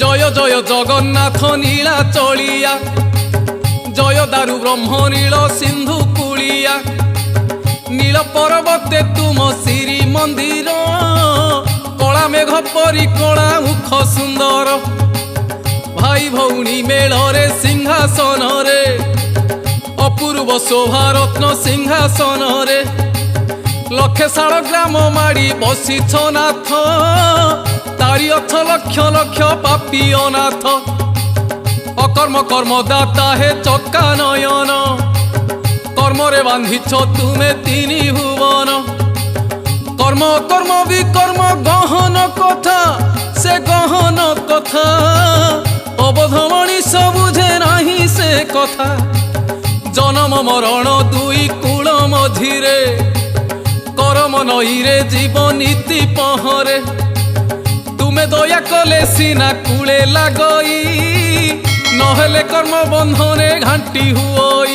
জয় জয় জগন্নাথ নীলা চলিয়া, জয় দারু ব্রহ্ম নীল সিন্ধু কুলিয়া। নীল পর্বতে তুম শ্রী মন্দির, কলা মেঘ পরি কলা মুখ সুন্দর। ভাই ভৌণী মেଳରେ সিংহাসନରେ, অপূর্ব শোভারত্ন সিংহাসନରେ। লক্ষে শাଳ গ্রাম মাড়ি বসিছ নাথ, তারি অর্থ লক্ষ লক্ষ পাপী অনাথ। অকর্ম কর্মদাতা হে চক্কা নয়ন, কর্মরে বাঁধিছ তুমে তিনি ভুবন। কর্ম কর্ম বিকর্ম গহন কথা, সে গহন কথা অবধ মଣିষ বুঝে নাহি সে কথা। জনম মরণ দুই কূଳ মঝিরে, করম নଈରେ জীব নীতি পহরে। তুমে দয়া কলে সিনা কূଳେ লাগই, নহলে কর্ম বন্ধনে ঘাঁটি হুই।